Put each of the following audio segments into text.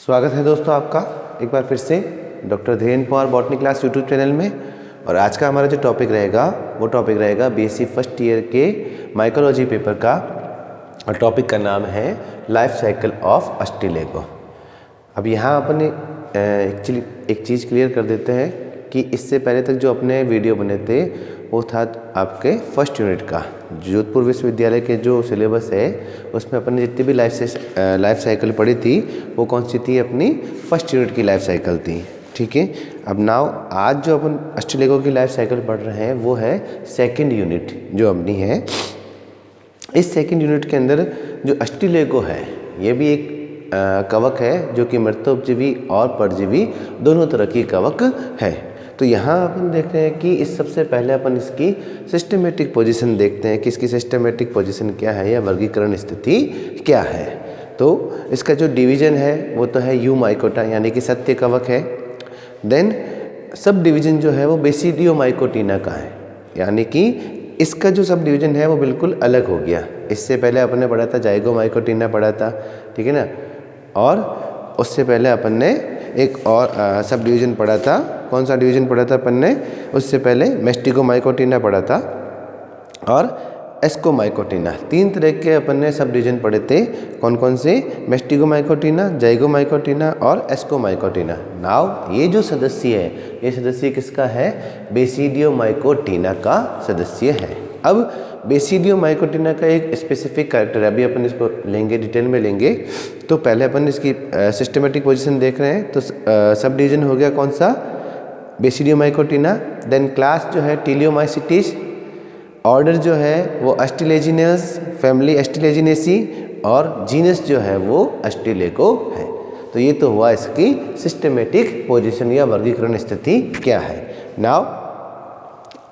स्वागत है दोस्तों आपका एक बार फिर से doctor Dhirendra Pawar botany class YouTube channel में। और आज का हमारा जो टॉपिक रहेगा वो टॉपिक रहेगा बीएससी फर्स्ट ईयर के माइकोलॉजी पेपर का, और टॉपिक का नाम है लाइफ साइकिल ऑफ अस्टिलेगो। अब यहाँ अपन एक्चुअली एक चीज़ क्लियर कर देते हैं कि इससे पहले तक जो अपने वीडियो बने थे वो था आपके फर्स्ट यूनिट का। जोधपुर विश्वविद्यालय के जो सिलेबस है उसमें अपन ने जितनी भी लाइफ साइकिल पढ़ी थी वो कौन सी थी, अपनी फर्स्ट यूनिट की लाइफ साइकिल थी। ठीक है, अब नाउ आज जो अपन अस्टिलेगो की लाइफ साइकिल पढ़ रहे हैं वो है सेकंड यूनिट जो अपनी है। इस सेकंड यूनिट के अंदर जो अस्टिलेगो है ये भी एक कवक है जो कि मृतोपजीवी और परजीवी दोनों तरह की कवक है। तो यहाँ अपन देख रहे हैं कि इस सबसे पहले अपन इसकी सिस्टमेटिक पोजीशन देखते हैं कि इसकी सिस्टमेटिक पोजीशन क्या है या वर्गीकरण स्थिति क्या है। तो इसका जो डिवीजन है वो तो है यूमाइकोटा यानी कि सत्य कवक है। देन सब डिवीजन जो है वो बेसिडियोमाइकोटिना का है, यानी कि इसका जो सब डिवीजन है वो बिल्कुल अलग हो गया। इससे पहले अपन ने पढ़ा था जाइगोमाइकोटिना पढ़ा था, ठीक है ना, और उससे पहले अपन ने एक और सब डिवीजन पढ़ा था। कौन सा डिवीजन पढ़ा था अपन ने? उससे पहले मेस्टिगोमाइकोटिना पढ़ा था और एस्कोमाइकोटिना। तीन तरह के अपन ने सब डिवीजन पढ़े थे। कौन कौन से? मेस्टिगोमाइकोटिना, जाइगोमाइकोटिना और एस्कोमाइकोटिना। नाउ ये जो सदस्य है ये सदस्य किसका है? बेसिडियोमाइकोटिना का सदस्य है। अब बेसिडियोमाइकोटिना का एक स्पेसिफिक कैरेक्टर है, अभी अपन इसको लेंगे, डिटेल में लेंगे। तो पहले अपन इसकी सिस्टमेटिक पोजीशन देख रहे हैं। तो सब डिवीजन हो गया कौन सा? बेसिडियोमाइकोटिना। देन क्लास जो है टीलियोमाइसिटिस, ऑर्डर जो है वो अस्टिलेजिनस, फैमिली अस्टिलेजिनेसी, और जीनस जो है वो अस्टिलेगो है। तो ये तो हुआ इसकी सिस्टमेटिक पोजीशन या वर्गीकरण स्थिति क्या है। नाउ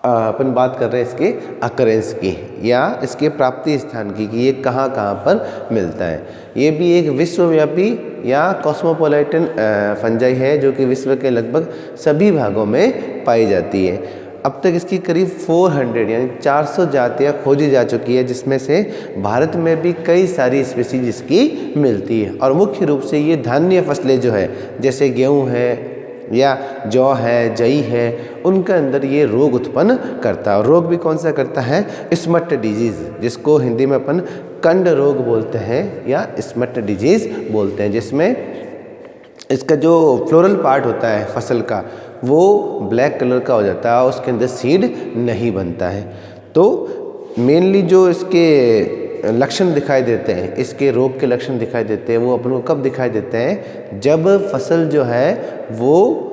अपन बात कर रहे हैं इसके अकरेंस की या इसके प्राप्ति स्थान की कि ये कहाँ कहाँ पर मिलता है। ये भी एक विश्वव्यापी या कॉस्मोपोलिटन फंजाई है जो कि विश्व के लगभग सभी भागों में पाई जाती है। अब तक इसकी करीब 400 यानी 400 जातियाँ खोजी जा चुकी है, जिसमें से भारत में भी कई सारी स्पीसीज इसकी मिलती है। और मुख्य रूप से ये धान्य फसलें जो है जैसे गेहूँ है या जौ है, जई है, उनके अंदर ये रोग उत्पन्न करता है। और रोग भी कौन सा करता है? स्मट डिजीज़, जिसको हिंदी में अपन कंड रोग बोलते हैं या स्मट डिजीज़ बोलते हैं, जिसमें इसका जो फ्लोरल पार्ट होता है फसल का वो ब्लैक कलर का हो जाता है और उसके अंदर सीड नहीं बनता है। तो मेनली जो इसके लक्षण दिखाई देते हैं, इसके रोग के लक्षण दिखाई देते हैं, वो अपन को कब दिखाई देते हैं? जब फसल जो है वो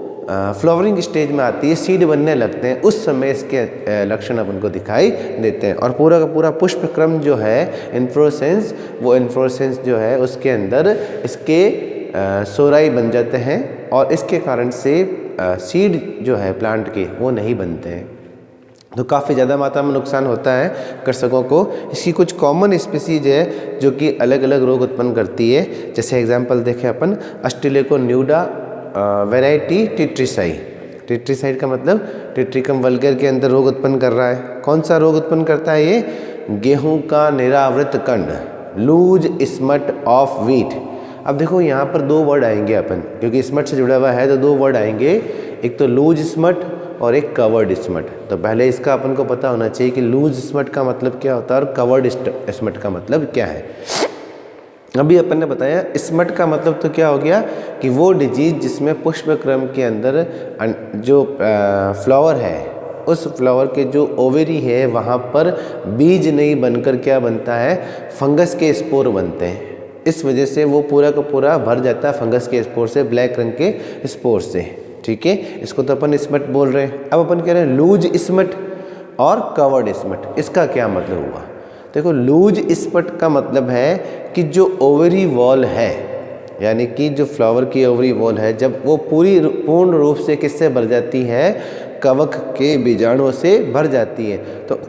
फ्लावरिंग स्टेज में आती है, सीड बनने लगते हैं, उस समय इसके लक्षण अपन को दिखाई देते हैं। और पूरा का पूरा पुष्प क्रम जो है इन्फ्लोरेसेंस, वो इन्फ्लोरेसेंस जो है उसके अंदर इसके सोराई बन जाते हैं और इसके कारण से सीड जो है प्लांट के वो नहीं बनते हैं। तो काफ़ी ज़्यादा मात्रा में नुकसान होता है कृषकों को। इसकी कुछ कॉमन स्पीसीज है जो कि अलग अलग रोग उत्पन्न करती है। जैसे एग्जांपल देखें अपन, अस्टिलेगो न्यूडा वैरायटी टिट्रिसाई। टिट्रिसाइड का मतलब टिट्रिकम वल्गर के अंदर रोग उत्पन्न कर रहा है। कौन सा रोग उत्पन्न करता है ये? गेहूँ का निरावृत कंड, लूज स्मट ऑफ व्हीट। अब देखो यहाँ पर दो वर्ड आएंगे अपन, क्योंकि स्मट से जुड़ा हुआ है तो दो वर्ड आएंगे, एक तो लूज स्मट और एक कवर्ड स्मट। तो पहले इसका अपन को पता होना चाहिए कि लूज स्मट का मतलब क्या होता है और कवर्ड स्मट का मतलब क्या है। अभी अपन ने बताया स्मट का मतलब तो क्या हो गया कि वो डिजीज जिसमें पुष्प क्रम के अंदर जो फ्लावर है उस फ्लावर के जो ओवेरी है वहाँ पर बीज नहीं बनकर क्या बनता है? फंगस के स्पोर बनते हैं। इस वजह से वो पूरा का पूरा भर जाता है फंगस के स्पोर से, ब्लैक रंग के स्पोर से। ठीक है, इसको तो अपन स्मट बोल रहे हैं। अब अपन कह रहे हैं लूज स्मट और कवर्ड स्मट। इसका क्या मतलब हुआ? देखो, लूज स्मट का मतलब है कि जो ओवरी वॉल है, यानी कि जो फ्लावर की ओवरी वॉल है, जब वो पूर्ण रूप से किससे भर जाती है? कवक के बीजाणुओं से भर जाती है। तो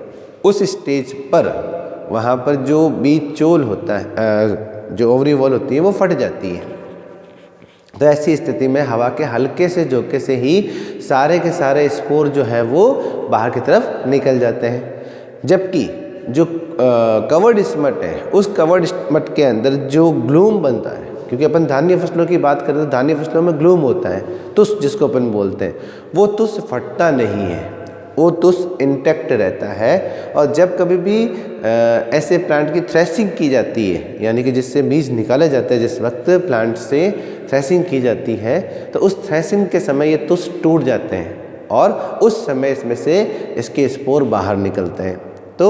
उस स्टेज पर वहाँ पर जो बीज चोल होता है, जो ओवरी वॉल होती है वो फट जाती है। तो ऐसी स्थिति में हवा के हल्के से झोंके से ही सारे के सारे स्पोर जो है वो बाहर की तरफ निकल जाते हैं। जबकि जो कवर्ड स्मट है, उस कवर्ड स्मट के अंदर जो ग्लूम बनता है क्योंकि अपन धान्य फसलों की बात करें तो धान्य फसलों में ग्लूम होता है, तुस जिसको अपन बोलते हैं, वो तुस फटता नहीं है, वो तुस इंटैक्ट रहता है। और जब कभी भी ऐसे प्लांट की थ्रेसिंग की जाती है, यानी कि जिससे बीज निकाले जाते हैं, जिस वक्त प्लांट से थ्रेसिंग की जाती है तो उस थ्रेसिंग के समय ये तुस टूट जाते हैं और उस समय इसमें से इसके स्पोर बाहर निकलते हैं। तो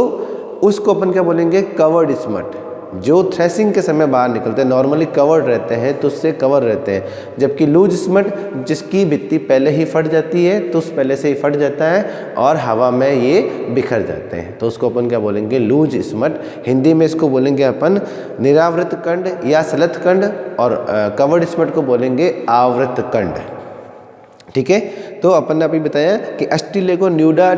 उसको अपन क्या बोलेंगे, कवर्ड स्मट। जो थ्रेसिंग के समय बाहर निकलते हैं नॉर्मली कवर्ड रहते हैं, तो उससे कवर रहते हैं, जबकि लूज स्मट जिसकी भित्ति पहले ही फट जाती है, तो उस पहले से ही फट जाता है और हवा में ये बिखर जाते हैं, तो उसको अपन क्या बोलेंगे, लूज स्मट। हिंदी में इसको बोलेंगे अपन निरावृत कंड या सलत कंड, और कवर्ड स्मट को बोलेंगे आवृत कंड। ठीक है, तो अपन ने अभी बताया कि अस्टिलेगो न्यूडा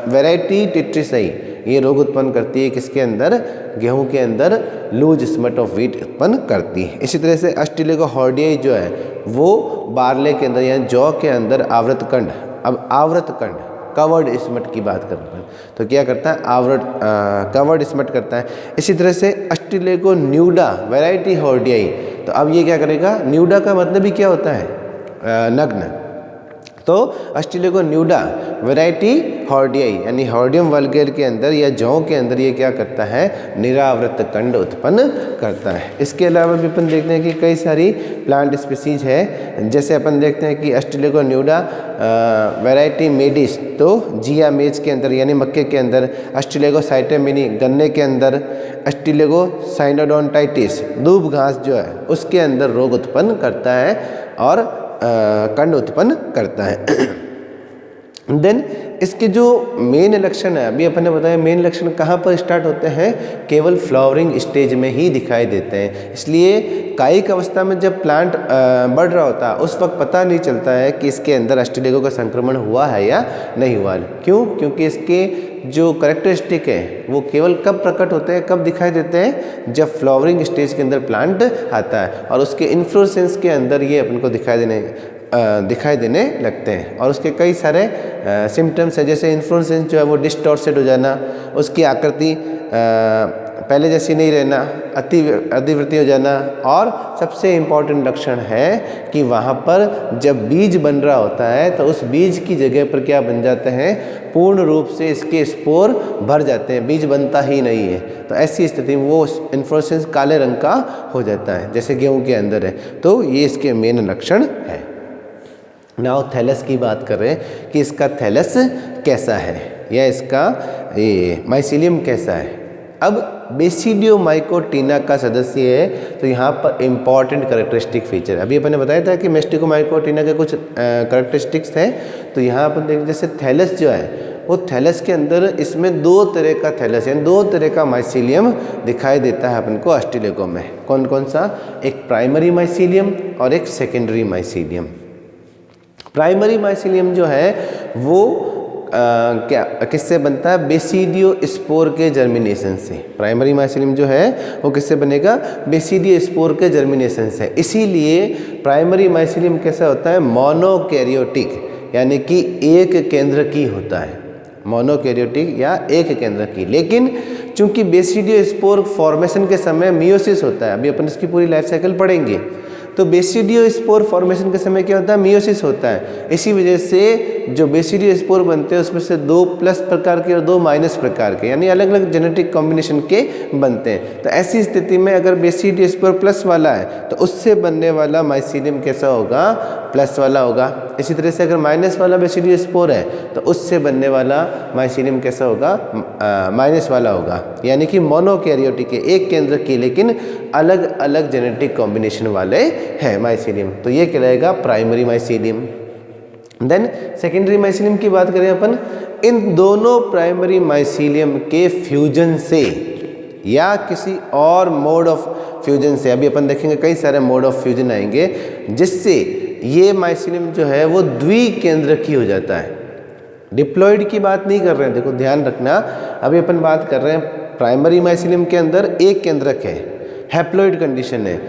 वैरायटी टेट्रिसई ये रोग उत्पन्न करती है, किसके अंदर, गेहूं के अंदर लूज स्मट ऑफ व्हीट उत्पन्न करती है। इसी तरह से अस्टिलेगो हॉर्डियाई जो है वो बारले के अंदर यानी जौ के अंदर आवृत कंड। अब आवृत कंड कवर्ड स्मट की बात करते हैं तो क्या करता है, कवर्ड स्मट करता है। इसी तरह से अस्टिलेगो न्यूडा वैरायटी हॉर्डियाई, तो अब ये क्या करेगा, न्यूडा का मतलब ही क्या होता है, नग्न। तो अस्टिलेगो न्यूडा वैरायटी हॉर्डियाई यानी हॉर्डियम वल्गेर के अंदर या जौ के अंदर ये क्या करता है, निरावृत कंड उत्पन्न करता है। इसके अलावा भी अपन देखते हैं कि कई सारी प्लांट स्पीसीज है, जैसे अपन देखते हैं कि अस्टिलेगो न्यूडा वैरायटी मेडिस तो जिया मेज के अंदर यानी मक्के के अंदर, अस्टिलेगो साइटेमिनी गन्ने के अंदर, अस्टिलेगो साइनोडोंटाइटिस दूब घास जो है उसके अंदर रोग उत्पन्न करता है और कंड उत्पन्न करता है। देन इसके जो मेन लक्षण है, अभी अपन ने बताया मेन लक्षण कहाँ पर स्टार्ट होते हैं, केवल फ्लावरिंग स्टेज में ही दिखाई देते हैं। इसलिए कायिक अवस्था में जब प्लांट बढ़ रहा होता है उस वक्त पता नहीं चलता है कि इसके अंदर अस्टिलेगो का संक्रमण हुआ है या नहीं हुआ है। क्यों? क्योंकि इसके जो करेक्टरिस्टिक है वो केवल कब प्रकट होते हैं, कब दिखाई देते हैं, जब फ्लावरिंग स्टेज के अंदर प्लांट आता है और उसके इन्फ्लोरेसेंस के अंदर ये अपन को दिखाई देने लगते हैं। और उसके कई सारे सिम्टम्स है, जैसे इन्फ्लोरेसेंस जो है वो डिस्टॉर्टेड हो जाना, उसकी आकृति पहले जैसी नहीं रहना, अधिवृद्धि हो जाना, और सबसे इम्पॉर्टेंट लक्षण है कि वहाँ पर जब बीज बन रहा होता है तो उस बीज की जगह पर क्या बन जाते हैं, पूर्ण रूप से इसके स्पोर भर जाते हैं, बीज बनता ही नहीं है। तो ऐसी स्थिति में वो इन्फ्लोरेसेंस काले रंग का हो जाता है जैसे गेहूँ के अंदर है। तो ये इसके मेन लक्षण है। नाउ थैलस की बात कर रहे हैं कि इसका थैलस कैसा है या इसका ये माइसीलियम कैसा है। अब बेसिडियोमाइकोटिना का सदस्य है तो यहाँ पर इम्पॉर्टेंट करेक्टरिस्टिक फीचर, अभी अपन ने बताया था कि मेस्टिकोमाइकोटिना के कुछ करेक्टरिस्टिक्स हैं, तो यहाँ पर देख जैसे थैलस जो है वो थैलस के अंदर इसमें दो तरह का थैलस यानी दो तरह का माइसीलियम दिखाई देता है अपन को अस्टिलेगो में। कौन कौन सा, एक प्राइमरी माइसीलियम और एक सेकेंडरी माइसीलियम। प्राइमरी माइसीलियम जो है वो क्या किससे बनता है, बेसिडियो स्पोर के जर्मिनेशन से। प्राइमरी माइसीलियम जो है वो किससे बनेगा, बेसिडियो स्पोर के जर्मिनेशन से। इसीलिए प्राइमरी माइसीलियम कैसा होता है, मोनोकैरियोटिक यानी कि एक केंद्र की होता है, मोनोकैरियोटिक या एक केंद्र की। लेकिन चूंकि बेसिडियो स्पोर फॉर्मेशन के समय मियोसिस होता है, अभी अपन इसकी पूरी लाइफ साइकिल पढ़ेंगे, तो बेसिडियो स्पोर फॉर्मेशन के समय क्या होता है, मियोसिस होता है। इसी वजह से जो बेसिडियो स्पोर बनते हैं उसमें से 2 प्लस प्रकार के और 2 माइनस प्रकार के यानी अलग अलग जेनेटिक कॉम्बिनेशन के बनते हैं। तो ऐसी स्थिति में अगर बेसिडियो स्पोर प्लस वाला है तो उससे बनने वाला माइसीलियम कैसा होगा, प्लस वाला होगा। इसी तरह से अगर माइनस वाला बेसिडियो स्पोर है तो उससे बनने वाला माइसीलियम कैसा होगा, माइनस वाला होगा। यानी कि मोनोकैरियोटिक है, एक केंद्र की लेकिन अलग अलग जेनेटिक कॉम्बिनेशन वाले हैं माइसीलियम, तो ये कहलाएगा primary mycelium. Then secondary mycelium की बात करें अपन, इन दोनों प्राइमरी माइसीलियम के फ्यूजन से या किसी और मोड ऑफ फ्यूजन से, अभी अपन देखेंगे कई सारे मोड ऑफ फ्यूजन आएंगे, जिससे ये माइसीलियम जो है वो द्विकेंद्रकी हो जाता है। डिप्लॉइड की बात नहीं कर रहे हैं, देखो ध्यान रखना, अभी अपन बात कर रहे हैं प्राइमरी माइसीलियम के अंदर एक केंद्रक है, हैप्लॉइड कंडीशन है।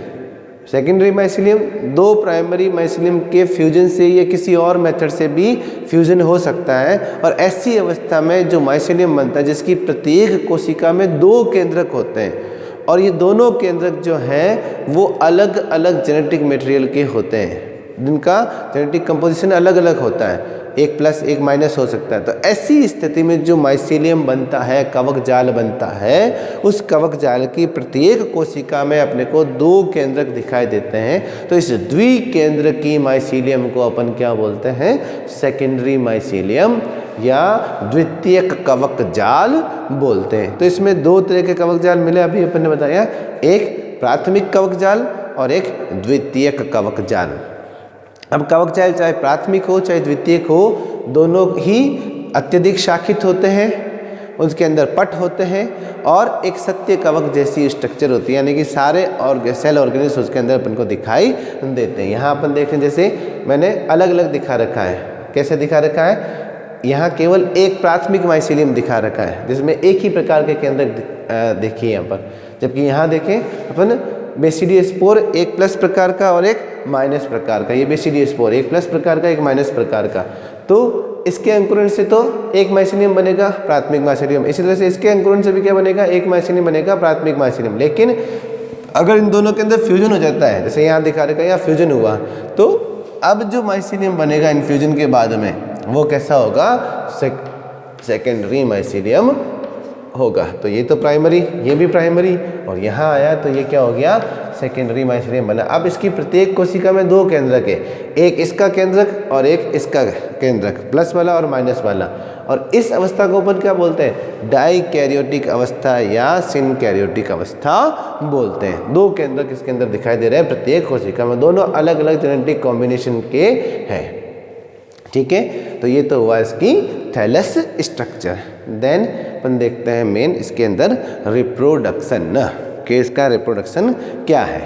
सेकेंडरी माइसीलियम 2 प्राइमरी माइसीलियम के फ्यूजन से या किसी और मेथड से भी फ्यूजन हो सकता है, और ऐसी अवस्था में जो माइसीलियम बनता है जिसकी प्रत्येक कोशिका में 2 केंद्रक होते हैं, और ये दोनों केंद्रक जो हैं वो अलग अलग जेनेटिक मटेरियल के होते हैं, जिनका जेनेटिक कंपोजिशन अलग अलग होता है, एक प्लस एक माइनस हो सकता है। तो ऐसी स्थिति में जो माइसीलियम बनता है, कवक जाल बनता है, उस कवक जाल की प्रत्येक कोशिका में अपने को 2 केंद्रक दिखाई देते हैं। तो इस द्विकेंद्रकी माइसीलियम को अपन क्या बोलते हैं? सेकेंडरी माइसीलियम या द्वितीयक कवक जाल बोलते हैं। तो इसमें 2 तरह के कवक जाल मिले, अभी अपन ने बताया, एक प्राथमिक कवक जाल और एक द्वितीयक कवक जाल। अब कवक जाल चाहे प्राथमिक हो चाहे द्वितीयक हो, दोनों ही अत्यधिक शाखित होते हैं, उसके अंदर पट होते हैं और एक सत्य कवक जैसी स्ट्रक्चर होती है, यानी कि सारे और सेल ऑर्गेनिल्स उसके अंदर अपन को दिखाई देते हैं। यहाँ अपन देखें, जैसे मैंने अलग अलग दिखा रखा है। कैसे दिखा रखा है? यहाँ केवल एक प्राथमिक माइसीलियम दिखा रखा है जिसमें एक ही प्रकार के केंद्रक देखिए यहाँ पर, जबकि यहाँ देखें अपन बेसिडियोस्पोर एक प्लस प्रकार का और एक माइनस प्रकार का। ये बेसिडियोस्पोर एक प्लस प्रकार का, एक माइनस प्रकार का। तो इसके अंकुरण से तो एक माइसीलियम बनेगा, प्राथमिक माइसीलियम। इसी तरह से इसके अंकुरण से भी क्या बनेगा? एक माइसीलियम बनेगा, प्राथमिक माइसीलियम। लेकिन अगर इन दोनों के अंदर फ्यूजन हो जाता है, जैसे यहाँ दिखा रखा है, यहाँ फ्यूजन हुआ, तो अब जो माइसीलियम बनेगा इन्फ्यूजन के बाद में, वो कैसा होगा? सेकेंडरी माइसीलियम होगा। तो ये तो प्राइमरी, ये भी प्राइमरी, और यहाँ आया तो ये क्या हो गया? सेकेंडरी माइसीलियम बना। अब इसकी प्रत्येक कोशिका में 2 केंद्रक है, एक इसका केंद्रक और एक इसका केंद्रक, प्लस वाला और माइनस वाला। और इस अवस्था को अपन क्या बोलते हैं? डाइकैरियोटिक अवस्था या सिनकैरियोटिक अवस्था बोलते हैं। 2 केंद्रक इसके अंदर दिखाई दे रहे हैं प्रत्येक कोशिका में, दोनों अलग अलग जेनेटिक कॉम्बिनेशन के हैं। ठीक है, तो ये तो हुआ इसकी थैलस स्ट्रक्चर। देन अपन देखते हैं मेन इसके अंदर रिप्रोडक्शन, कि इसका रिप्रोडक्शन क्या है।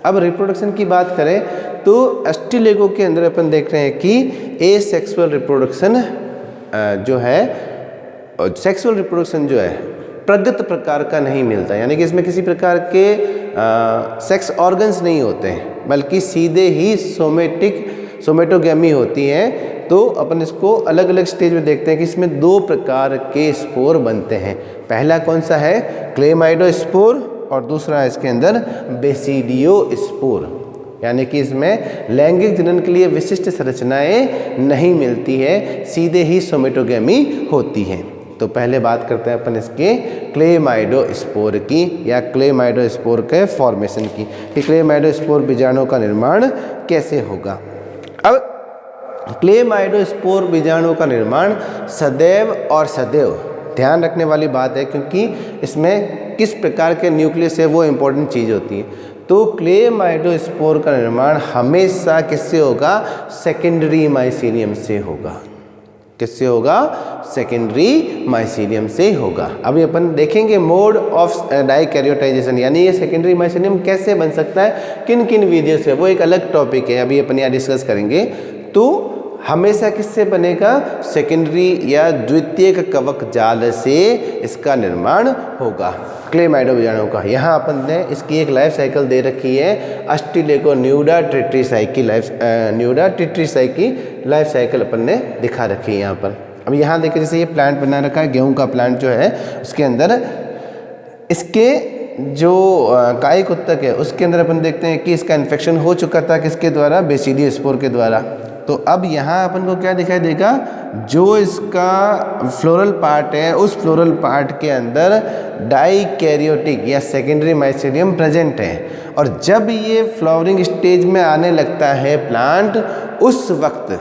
अब रिप्रोडक्शन की बात करें तो अस्टिलेगो के अंदर अपन देख रहे हैं कि एसेक्सुअल रिप्रोडक्शन जो है, सेक्सुअल रिप्रोडक्शन जो है प्रगत प्रकार का नहीं मिलता, यानी कि इसमें किसी प्रकार के सेक्स ऑर्गन्स नहीं होते हैं, बल्कि सीधे ही सोमेटोगेमी होती है। तो अपन इसको अलग अलग स्टेज में देखते हैं कि इसमें 2 प्रकार के स्पोर बनते हैं। पहला कौन सा है? क्लेमाइडोस्पोर, और दूसरा इसके अंदर बेसिडियोस्पोर, यानी कि इसमें लैंगिक जनन के लिए विशिष्ट संरचनाएं नहीं मिलती है, सीधे ही सोमेटोगेमी होती है। तो पहले बात करते हैं अपन इसके क्लेमाइडोस्पोर की, या क्लेमाइडोस्पोर के फॉर्मेशन की, कि क्लेमाइडोस्पोर बीजाणु का निर्माण कैसे होगा। अब क्लेमाइडोस्पोर बीजाणु का निर्माण सदैव और सदैव ध्यान रखने वाली बात है, क्योंकि इसमें किस प्रकार के न्यूक्लियस है वो इम्पोर्टेंट चीज़ होती है। तो क्लेमाइडोस्पोर का निर्माण हमेशा किससे होगा? सेकेंडरी माइसीलियम से होगा। किससे होगा? सेकेंडरी माइसीलियम से होगा। अभी अपन देखेंगे मोड ऑफ डाइकैरियोटाइजेशन, यानी ये सेकेंडरी माइसीलियम कैसे बन सकता है, किन किन विधियों से, वो एक अलग टॉपिक है, अभी अपन यहाँ डिस्कस करेंगे। तो हमेशा किससे बनेगा? सेकेंडरी या द्वितीयक कवक जाल से इसका निर्माण होगा क्लेमाइडो बीजाणु का। यहाँ अपन ने इसकी एक लाइफ साइकिल दे रखी है, अस्टिलेगो न्यूडा ट्रिट्रीसाई की लाइफ साइकिल अपन ने दिखा रखी है यहाँ पर। अब यहाँ देखिए, जैसे ये प्लांट बना रखा है, गेहूं का प्लांट जो है, उसके अंदर इसके जो कायिक उत्तक है उसके अंदर अपन देखते हैं कि इसका इन्फेक्शन हो चुका था, किसके द्वारा? बेसिडियोस्पोर के द्वारा। तो अब यहाँ अपन को क्या दिखाई देगा? जो इसका फ्लोरल पार्ट है, उस फ्लोरल पार्ट के अंदर डाइकैरियोटिक या सेकेंडरी माइसीलियम प्रेजेंट है, और जब ये फ्लावरिंग स्टेज में आने लगता है प्लांट, उस वक्त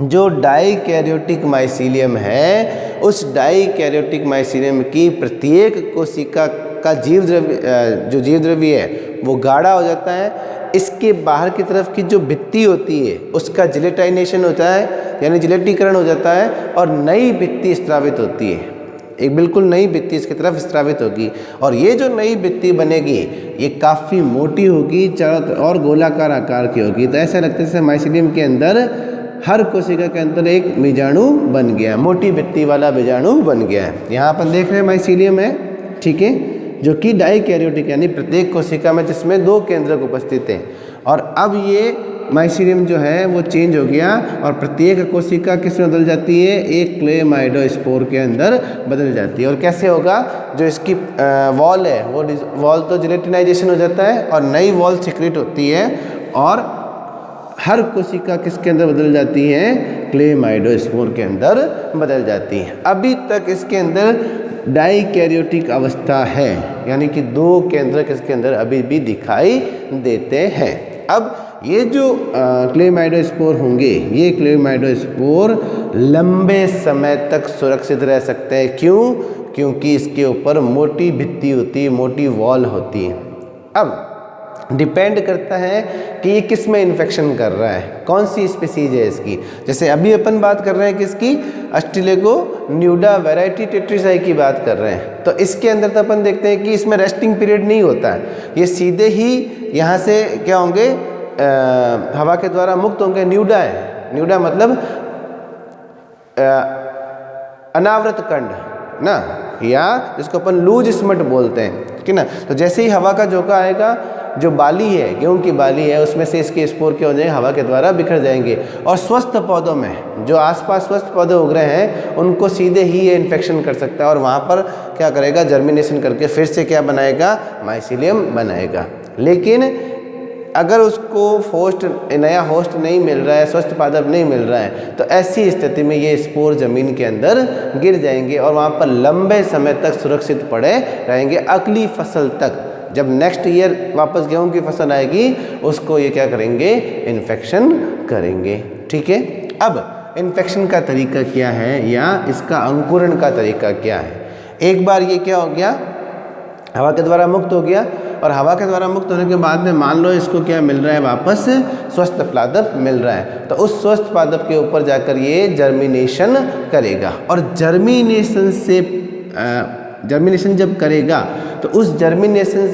जो डाइकैरियोटिक माइसीलियम है, उस डाइकैरियोटिक माइसीलियम की प्रत्येक कोशिका का जीव द्रव्य है वो गाढ़ा हो जाता है। इसके बाहर की तरफ की जो भित्ति होती है उसका जिलेटाइनेशन होता है, यानी जिलेटीकरण हो जाता है, और नई भित्ति स्त्रावित होती है। एक बिल्कुल नई भित्ति इसकी तरफ स्त्रावित होगी, और ये जो नई भित्ति बनेगी ये काफ़ी मोटी होगी, चारों और गोलाकार आकार की होगी। तो ऐसा लगता है जैसे माइसीलियम के अंदर हर कोशिका के अंदर एक बीजाणु बन गया, मोटी भित्ति वाला बीजाणु बन गया है। यहाँ अपन देख रहे हैं माइसीलियम है, ठीक है, जो कि डाइकैरियोटिक, यानी प्रत्येक कोशिका में जिसमें 2 केंद्रक उपस्थित हैं। और अब ये माइसीलियम जो है वो चेंज हो गया और प्रत्येक कोशिका किस में बदल जाती है, एक क्लेमाइडोस्पोर के अंदर बदल जाती है। और कैसे होगा, जो इसकी वॉल है वो वॉल तो जिलेटिनाइजेशन हो जाता है और नई वॉल सिक्रेट होती है और हर कोशिका किसके अंदर बदल जाती है, क्लेमाइडोस्पोर के अंदर बदल जाती है। अभी तक इसके अंदर डाइकैरियोटिक अवस्था है, यानी कि 2 केंद्रक इसके अंदर अभी भी दिखाई देते हैं। अब ये जो क्लेमाइडोस्पोर होंगे, ये क्लेमाइडोस्पोर लंबे समय तक सुरक्षित रह सकते हैं। क्यों? क्योंकि इसके ऊपर मोटी भित्ति होती है, मोटी वॉल होती है। अब डिपेंड करता है कि ये किस में इन्फेक्शन कर रहा है, कौन सी स्पीसीज है इसकी। जैसे अभी अपन बात कर रहे हैं किसकी, अस्ट्रेलेगो न्यूडा वैरायटी टेट्रिसाई की बात कर रहे हैं। तो इसके अंदर तो अपन देखते हैं कि इसमें रेस्टिंग पीरियड नहीं होता है, ये सीधे ही यहाँ से क्या होंगे, हवा के द्वारा मुक्त होंगे। न्यूडा है, न्यूडा मतलब अनावृत कंड ना, या जिसको अपन लूज स्मट बोलते हैं, ठीक है ना। तो जैसे ही हवा का झोंका आएगा, जो बाली है, गेहूं की बाली है, उसमें से इसके स्पोर क्या हो जाएंगे, हवा के द्वारा बिखर जाएंगे। और स्वस्थ पौधों में, जो आसपास स्वस्थ पौधे उग रहे हैं, उनको सीधे ही ये इन्फेक्शन कर सकता है और वहाँ पर क्या करेगा, जर्मिनेशन करके फिर से क्या बनाएगा, माइसीलियम बनाएगा। लेकिन अगर उसको होस्ट, नया होस्ट नहीं मिल रहा है, स्वस्थ पादप नहीं मिल रहा है, तो ऐसी स्थिति में ये स्पोर ज़मीन के अंदर गिर जाएंगे और वहाँ पर लंबे समय तक सुरक्षित पड़े रहेंगे, अगली फसल तक। जब नेक्स्ट ईयर वापस गेहूं की फसल आएगी, उसको ये क्या करेंगे, इन्फेक्शन करेंगे। ठीक है। अब इन्फेक्शन का तरीका क्या है, या इसका अंकुरण का तरीका क्या है। एक बार ये क्या हो गया, हवा के द्वारा मुक्त हो गया, और हवा के द्वारा मुक्त होने के बाद में मान लो इसको क्या मिल रहा है, वापस स्वस्थ पादप मिल रहा है, तो उस स्वस्थ पादप के ऊपर जाकर ये जर्मिनेशन करेगा। और जर्मिनेशन जब करेगा तो उस जर्मिनेशन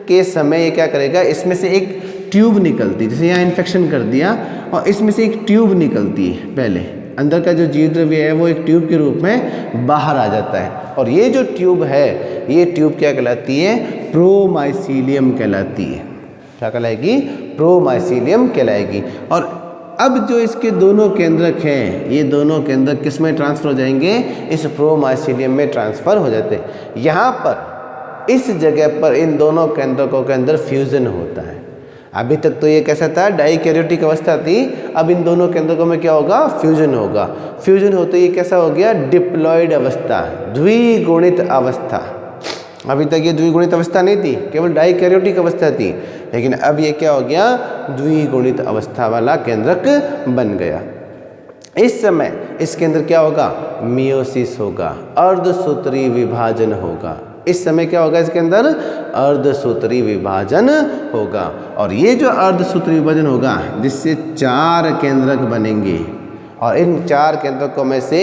के समय ये क्या करेगा, इसमें से एक ट्यूब निकलती है, जैसे यहाँ इन्फेक्शन कर दिया और इसमें से एक ट्यूब निकलती है, पहले अंदर का जो जीव द्रव्य है वो एक ट्यूब के रूप में बाहर आ जाता है। और ये जो ट्यूब है, ये ट्यूब क्या कहलाती है, प्रोमाइसीलियम कहलाती है। क्या कहलाएगी, प्रोमाइसीलियम कहलाएगी। और अब जो इसके दोनों केंद्रक हैं, ये दोनों केंद्रक किस में ट्रांसफर हो जाएंगे, इस प्रोमाइसीलियम में ट्रांसफर हो जाते हैं। यहाँ पर इस जगह पर इन दोनों केंद्रकों के अंदर फ्यूजन होता है। अभी तक तो ये कैसा था, डाइकैरियोटिक अवस्था थी, अब इन दोनों केंद्रकों में क्या होगा, फ्यूजन होगा। फ्यूजन होते ही कैसा हो गया, डिप्लॉयड अवस्था, द्विगुणित अवस्था। अभी तक ये द्विगुणित अवस्था नहीं थी, केवल डाइकैरियोटिक अवस्था थी, लेकिन अब ये क्या हो गया, द्विगुणित अवस्था वाला केंद्रक बन गया। इस समय इसके अंदर क्या होगा, मियोसिस होगा, अर्धसूत्री विभाजन होगा। इस समय क्या होगा, इसके अंदर अर्धसूत्री विभाजन होगा। और ये जो अर्धसूत्री विभाजन होगा, जिससे 4 केंद्रक बनेंगे, और इन 4 केंद्रकों में से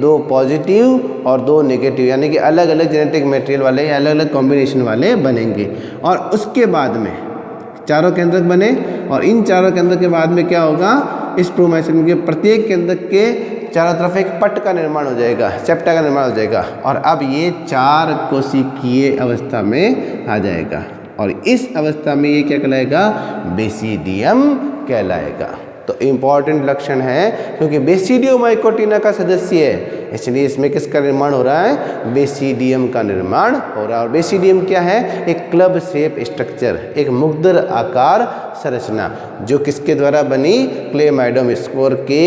2 पॉजिटिव और 2 नेगेटिव, यानी कि अलग अलग जेनेटिक मटेरियल वाले या अलग अलग कॉम्बिनेशन वाले बनेंगे। और उसके बाद में चारों केंद्रक बने, और इन चारों केंद्रक के बाद में क्या होगा, इस प्रोमाइसीलियम के प्रत्येक केंद्रक के चारों तरफ एक पट का निर्माण हो जाएगा, सेप्टा का निर्माण हो जाएगा, और अब ये 4 कोशिकीय अवस्था में आ जाएगा। और इस अवस्था में ये क्या कहलाएगा, बेसिडियम कहलाएगा। तो इम्पॉर्टेंट लक्षण है, क्योंकि बेसिडियोमाइकोटिना का सदस्य है, इसलिए इसमें किसका निर्माण हो रहा है, बेसिडियम का निर्माण हो रहा है। और बेसिडियम क्या है, एक क्लब शेप स्ट्रक्चर, एक मुग्धर आकार संरचना, जो किसके द्वारा बनी, क्लेमाइडोस्पोर के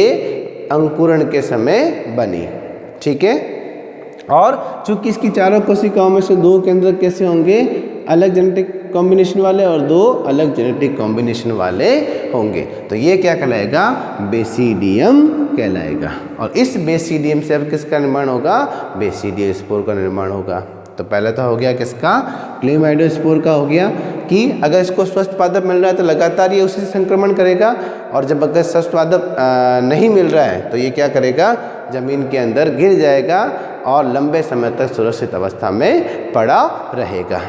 अंकुरण के समय बनी। ठीक है। और चूंकि इसकी चारों कोशिकाओं में से 2 केंद्रक कैसे होंगे, अलग जेनेटिक कॉम्बिनेशन वाले, और 2 अलग जेनेटिक कॉम्बिनेशन वाले होंगे, तो ये क्या कहलाएगा, बेसिडियम कहलाएगा। और इस बेसिडियम से अब किसका निर्माण होगा, बेसिडियोस्पोर का निर्माण होगा। तो पहले तो हो गया किसका, क्लेमाइडोस्पोर का हो गया, कि अगर इसको स्वस्थ पादप मिल रहा है तो लगातार ये उसी से संक्रमण करेगा, और जब अगर स्वस्थ पादप नहीं मिल रहा है तो ये क्या करेगा, जमीन के अंदर गिर जाएगा और लंबे समय तक सुरक्षित अवस्था में पड़ा रहेगा।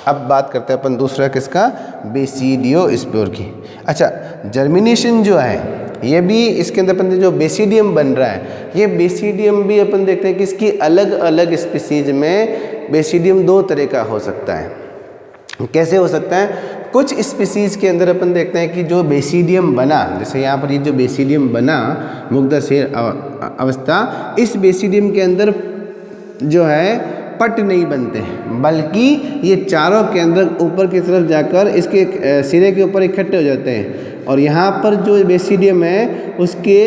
अब बात करते हैं अपन दूसरा किसका, बेसिडियोस्पोर की। अच्छा, जर्मिनेशन जो है, ये भी इसके अंदर अपन जो बेसिडियम बन रहा है, ये बेसिडियम भी अपन देखते हैं कि इसकी अलग अलग स्पीसीज में बेसिडियम 2 तरह का हो सकता है। कैसे हो सकता है, कुछ स्पीसीज़ के अंदर अपन देखते हैं कि जो बेसिडियम बना, जैसे यहाँ पर ये जो बेसिडियम बना मुग्धाशय अवस्था, इस बेसिडियम के अंदर जो है पट नहीं बनते हैं, बल्कि ये चारों के अंदर ऊपर की तरफ जाकर इसके सिरे के ऊपर इकट्ठे हो जाते हैं। और यहाँ पर जो बेसिडियम है उसके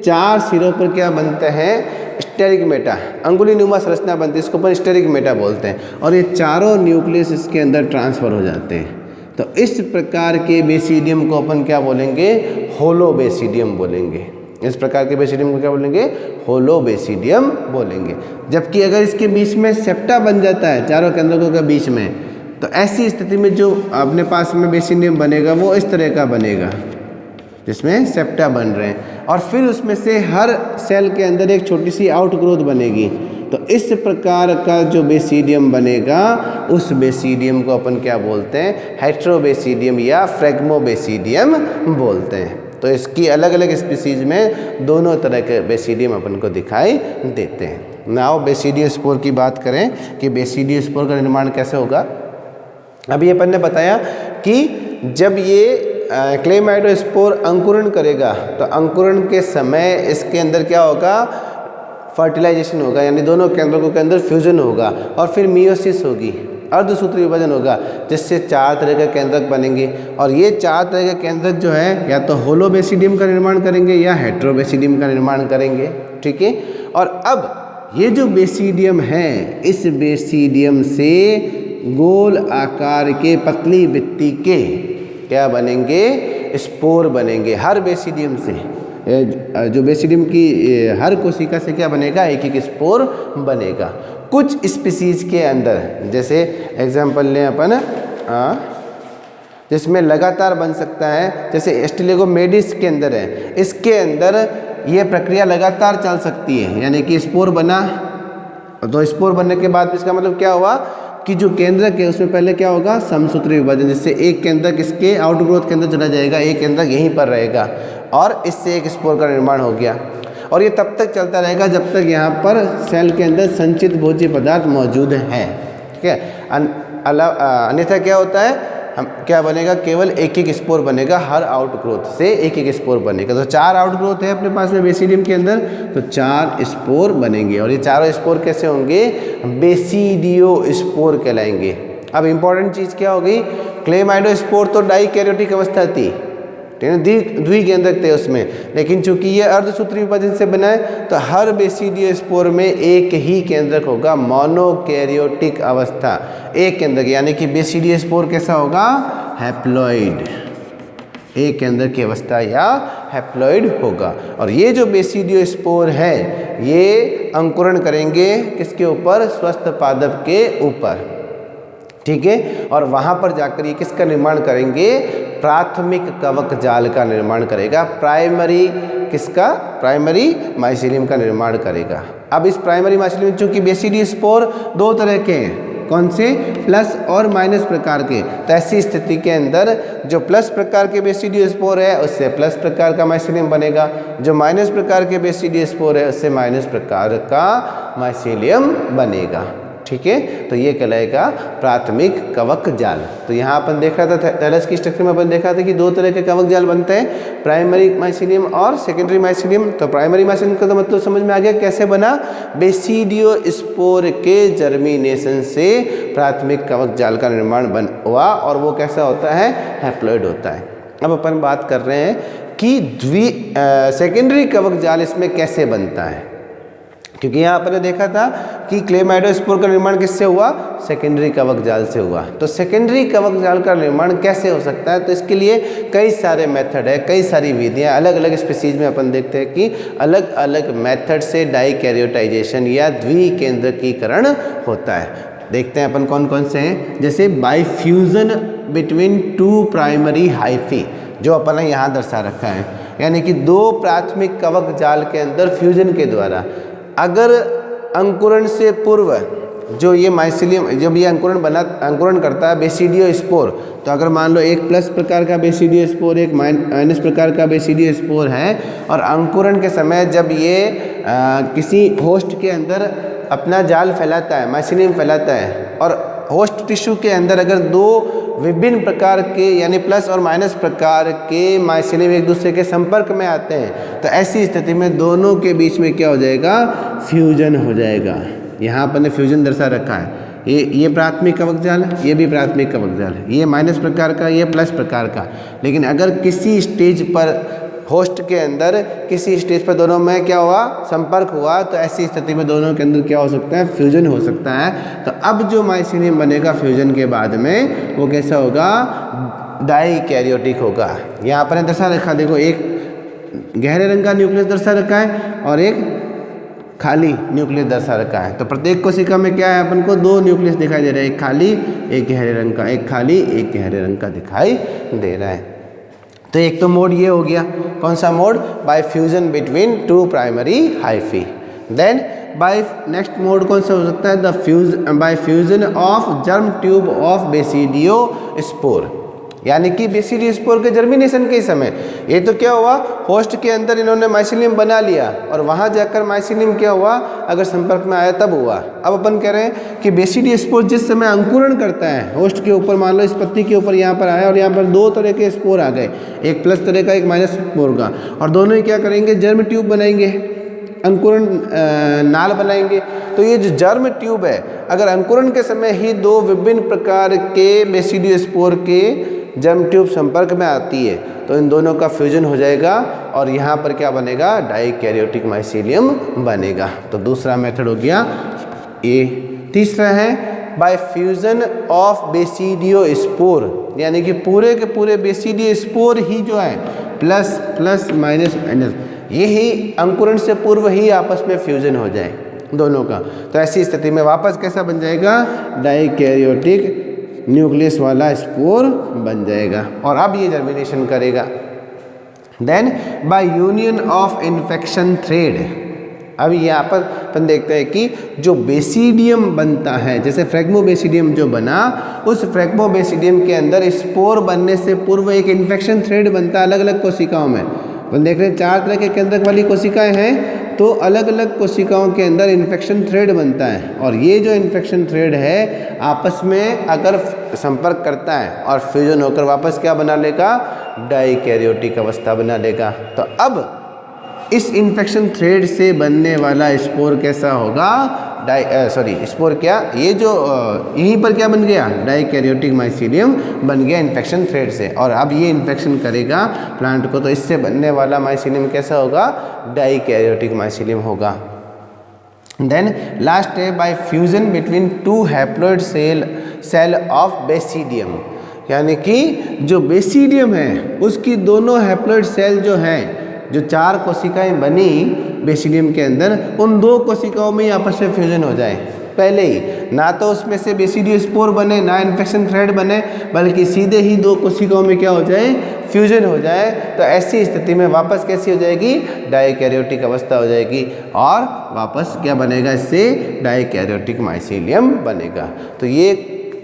4 सिरों पर क्या बनते हैं, स्टेरिगमेटा, अंगुली नुमा संरचना बनती है, इसको ऊपर स्टेरिगमेटा बोलते हैं। और ये चारों न्यूक्लियस इसके अंदर ट्रांसफ़र हो जाते हैं। तो इस प्रकार के बेसिडियम को अपन क्या बोलेंगे, होलो बेसिडियम बोलेंगे। इस प्रकार के बेसिडियम को क्या बोलेंगे, होलो बेसिडियम बोलेंगे। जबकि अगर इसके बीच में सेप्टा बन जाता है चारों केंद्रकों के बीच में, तो ऐसी स्थिति में जो अपने पास में बेसिडियम बनेगा वो इस तरह का बनेगा जिसमें सेप्टा बन रहे हैं, और फिर उसमें से हर सेल के अंदर एक छोटी सी आउटग्रोथ बनेगी। तो इस प्रकार का जो बेसिडियम बनेगा उस बेसिडियम को अपन क्या बोलते हैं, हेट्रोबेसिडियम या फ्रेगमोबेसिडियम बोलते हैं। तो इसकी अलग अलग स्पीसीज में दोनों तरह के बेसिडियम अपन को दिखाई देते हैं। नाउ बेसिडियोस्पोर की बात करें कि बेसिडियोस्पोर का निर्माण कैसे होगा। अभी अपन ने बताया कि जब ये क्लेमाइडोस्पोर अंकुरण करेगा तो अंकुरण के समय इसके अंदर क्या होगा, फर्टिलाइजेशन होगा, यानी दोनों केंद्रकों के अंदर फ्यूजन होगा और फिर मियोसिस होगी, अर्धसूत्री विभाजन होगा, जिससे 4 तरह के केंद्रक बनेंगे। और ये 4 तरह के केंद्रक जो है या तो होलो बेसिडियम का निर्माण करेंगे या हेट्रोबेसिडियम का निर्माण करेंगे, ठीक है। और अब ये जो बेसिडियम है, इस बेसिडियम से गोल आकार के पतली वृत्ति के क्या बनेंगे, स्पोर बनेंगे। हर बेसिडियम से, जो बेसिडियम की हर कोशिका से क्या बनेगा, एक एक स्पोर बनेगा। कुछ स्पीसीज के अंदर, जैसे एग्जांपल लें अपन, जिसमें लगातार बन सकता है, जैसे एस्टिलेगोमेडिस के अंदर है, इसके अंदर ये प्रक्रिया लगातार चल सकती है, यानी कि स्पोर बना, तो स्पोर बनने के बाद इसका मतलब क्या हुआ कि जो केंद्रक है उसमें पहले क्या होगा, समसूत्री विभाजन, जिससे एक केंद्रक इसके आउटग्रोथ के अंदर चला जाएगा, एक केंद्रक यहीं पर रहेगा और इससे एक स्पोर का निर्माण हो गया। और ये तब तक चलता रहेगा जब तक यहाँ पर सेल के अंदर संचित भोज्य पदार्थ मौजूद है, ठीक है। अन्यथा क्या होता है, हम क्या बनेगा, केवल एक एक स्पोर बनेगा, हर आउटग्रोथ से एक एक स्पोर बनेगा। तो 4 आउटग्रोथ है अपने पास में बेसिडियम के अंदर, तो 4 स्पोर बनेंगे। और ये चारों स्पोर कैसे होंगे, बेसिडियो स्पोर कहलाएंगे। अब इंपॉर्टेंट चीज़ क्या होगी, क्लेमाइडोस्पोर तो डाइकैरियोटिक अवस्था थी, द्विकेंद्रक थे उसमें, लेकिन चूंकि ये अर्धसूत्री विभाजन से बना है तो हर बेसिडियोस्पोर में एक ही केंद्रक होगा, मोनोकैरियोटिक अवस्था, एक केंद्रक, यानी कि बेसिडियोस्पोर कैसा होगा, हैप्लॉइड, एक केंद्रक की अवस्था या हैप्लॉइड होगा। और ये जो बेसिडियोस्पोर है ये अंकुरण करेंगे किसके ऊपर, स्वस्थ पादप के ऊपर, ठीक है। और वहाँ पर जाकर ये किसका निर्माण करेंगे, प्राथमिक कवक जाल का निर्माण करेगा, प्राइमरी किसका, प्राइमरी माइसीलियम का निर्माण करेगा। अब इस प्राइमरी माइसीलियम चूंकि बेसिडियोस्पोर 2 तरह के हैं, कौन से, प्लस और माइनस प्रकार के, तो ऐसी स्थिति के अंदर जो प्लस प्रकार के बेसिडियोस्पोर है उससे प्लस प्रकार का माइसीलियम बनेगा, जो माइनस प्रकार के बेसिडियोस्पोर है उससे माइनस प्रकार का माइसीलियम बनेगा, ठीक है। तो ये कहलाएगा प्राथमिक कवक जाल। तो यहाँ अपन देख रहा था थैलस की स्ट्रक्चर में अपन देखा था कि 2 तरह के कवक जाल बनते हैं, प्राइमरी माइसीलियम और सेकेंडरी माइसीलियम। तो प्राइमरी माइसीलियम का तो मतलब समझ में आ गया कैसे बना, बेसिडियोस्पोर के जर्मिनेशन से प्राथमिक कवक जाल का निर्माण हुआ, और वो कैसा होता है, हैप्लॉइड होता है। अब अपन बात कर रहे हैं कि सेकेंडरी कवक जाल इसमें कैसे बनता है, क्योंकि यहाँ आपने देखा था कि क्लेमाइडोस्पोर का निर्माण किससे हुआ, सेकेंडरी कवक जाल से हुआ। तो सेकेंडरी कवक जाल का निर्माण कैसे हो सकता है, तो इसके लिए कई सारे मेथड है, कई सारी विधियाँ, अलग अलग स्पीसीज में अपन देखते हैं कि अलग अलग मेथड से डाइकैरियोटाइजेशन या द्विकेंद्रकीकरण होता है। देखते हैं अपन कौन कौन से हैं, जैसे बाइफ्यूजन बिटवीन 2 प्राइमरी हाइफी, जो अपन ने यहाँ दर्शा रखा है, यानी कि 2 प्राथमिक कवक जाल के अंदर फ्यूजन के द्वारा, अगर अंकुरण से पूर्व जो ये माइसीलियम, जब ये अंकुरण करता है बेसिडियोस्पोर, तो अगर मान लो एक प्लस प्रकार का बेसिडियोस्पोर, एक माइनस प्रकार का बेसिडियोस्पोर है, और अंकुरण के समय जब ये किसी होस्ट के अंदर अपना जाल फैलाता है, माइसीलियम फैलाता है, और होस्ट टिश्यू के अंदर अगर दो विभिन्न प्रकार के यानी प्लस और माइनस प्रकार के माइसिलियम एक दूसरे के संपर्क में आते हैं तो ऐसी स्थिति में दोनों के बीच में क्या हो जाएगा, फ्यूजन हो जाएगा। यहाँ पर ने फ्यूजन दर्शा रखा है, ये प्राथमिक कवक जाल है, ये भी प्राथमिक कवक जाल है, ये माइनस प्रकार का, ये प्लस प्रकार का। लेकिन अगर किसी स्टेज पर होस्ट के अंदर किसी स्टेज पर दोनों में क्या हुआ, संपर्क हुआ, तो ऐसी स्थिति में दोनों के अंदर क्या हो सकता है, फ्यूजन हो सकता है। तो अब जो माइसिलियम बनेगा फ्यूजन के बाद में वो कैसा होगा, डाइकैरियोटिक होगा। यहाँ पर दर्शा रखा, देखो एक गहरे रंग का न्यूक्लियस दर्शा रखा है और एक खाली न्यूक्लियस दर्शा रखा है। तो प्रत्येक कोशिका में क्या है, अपन को दो न्यूक्लियस दिखाई दे रहा है, एक खाली एक गहरे रंग का, एक खाली एक गहरे रंग का दिखाई दे रहा है। तो एक तो मोड ये हो गया, कौन सा mode, by fusion between two primary hyphae. Then by next mode कौन सा हो सकता है, the by fusion of germ tube of basidiospore, यानी कि बेसिडियो स्पोर के जर्मिनेशन के समय ये तो क्या हुआ, होस्ट के अंदर इन्होंने माइसिलियम बना लिया और वहाँ जाकर माइसिलियम क्या हुआ, अगर संपर्क में आया तब हुआ। अब अपन कह रहे हैं कि बेसिडियो स्पोर जिस समय अंकुरण करता है होस्ट के ऊपर, मान लो इस पत्ती के ऊपर यहाँ पर आया और यहाँ पर दो तरह के स्पोर आ गए, एक प्लस तरह का एक माइनस स्पोर का, और दोनों ही क्या करेंगे, जर्म ट्यूब बनाएंगे, अंकुरण नाल बनाएंगे। तो ये जो जर्म ट्यूब है, अगर अंकुरण के समय ही दो विभिन्न प्रकार के बेसिडियो स्पोर के जर्म ट्यूब संपर्क में आती है तो इन दोनों का फ्यूजन हो जाएगा और यहाँ पर क्या बनेगा, डाइकैरियोटिक माइसिलियम बनेगा। तो दूसरा मेथड हो गया ये। तीसरा है by fusion of basidiospore, यानी कि पूरे के पूरे बेसिडियो स्पोर ही जो है प्लस प्लस माइनस माइनस, ये ही अंकुरण से पूर्व ही आपस में फ्यूजन हो जाए दोनों का। तो ऐसी स्थिति में वापस कैसा बन जाएगा, डाइकैरियोटिक न्यूक्लियस वाला स्पोर बन जाएगा और अब ये जर्मिनेशन करेगा। Then by union of infection thread, अब यहाँ पर अपन देखते हैं कि जो बेसिडियम बनता है, जैसे फ्रेगमोबेसिडियम जो बना, उस फ्रेगमोबेसिडियम के अंदर स्पोर बनने से पूर्व एक इन्फेक्शन थ्रेड बनता है अलग अलग कोशिकाओं में। अपन देख रहे हैं 4 तरह के केंद्रक वाली कोशिकाएं हैं, तो अलग अलग कोशिकाओं के अंदर इन्फेक्शन थ्रेड बनता है और ये जो इन्फेक्शन थ्रेड है आपस में अगर संपर्क करता है और फ्यूजन होकर वापस क्या बना लेगा, डाइकैरियोटिक अवस्था बना लेगा। तो अब इस इन्फेक्शन थ्रेड से बनने वाला स्पोर कैसा होगा, स्पोर क्या, ये जो यहीं पर क्या बन गया, डाइकैरियोटिक माइसिलियम बन गया इन्फेक्शन थ्रेड से। और अब ये इन्फेक्शन करेगा प्लांट को, तो इससे बनने वाला माइसिलियम कैसा होगा, डाइकैरियोटिक माइसिलियम होगा। देन लास्ट है by fusion between two haploid cell of basidium, यानी कि जो बेसिडियम है उसकी दोनों हैप्लॉइड सेल जो हैं, जो 4 कोशिकाएं बनी बेसिडियम के अंदर, उन 2 कोशिकाओं में आपस में फ्यूजन हो जाए पहले ही, ना तो उसमें से बेसिडियो स्पोर बने ना इन्फेक्शन थ्रेड बने, बल्कि सीधे ही 2 कोशिकाओं में क्या हो जाए, फ्यूजन हो जाए। तो ऐसी स्थिति में वापस कैसी हो जाएगी, डाइकैरियोटिक अवस्था हो जाएगी और वापस क्या बनेगा, इससे डाइकैरियोटिक माइसिलियम बनेगा। तो ये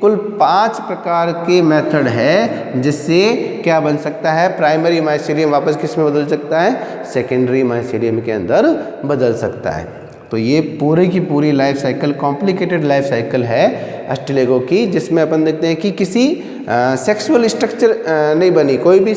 कुल 5 प्रकार के मेथड है जिससे क्या बन सकता है, प्राइमरी माइसिलियम वापस किस में बदल सकता है, सेकेंडरी माइसिलियम के अंदर बदल सकता है। तो ये पूरी की पूरी life cycle, complicated life cycle है अस्टिलेगो की, जिसमें अपन देखते हैं कि किसी सेक्सुअल स्ट्रक्चर नहीं बनी, कोई भी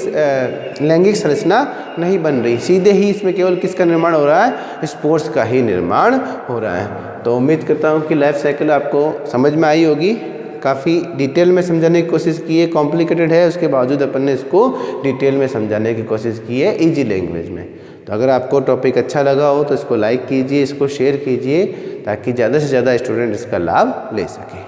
लैंगिक संरचना नहीं बन रही, सीधे ही इसमें केवल किसका निर्माण हो रहा है, स्पोर्स का ही निर्माण हो रहा है। तो उम्मीद करता हूँ कि लाइफ साइकिल आपको समझ में आई होगी। काफ़ी डिटेल में समझाने की कोशिश की है, कॉम्प्लिकेटेड है, उसके बावजूद अपन ने इसको डिटेल में समझाने की कोशिश की है इजी लैंग्वेज में। तो अगर आपको टॉपिक अच्छा लगा हो तो इसको लाइक कीजिए, इसको शेयर कीजिए ताकि ज़्यादा से ज़्यादा स्टूडेंट इसका लाभ ले सकें।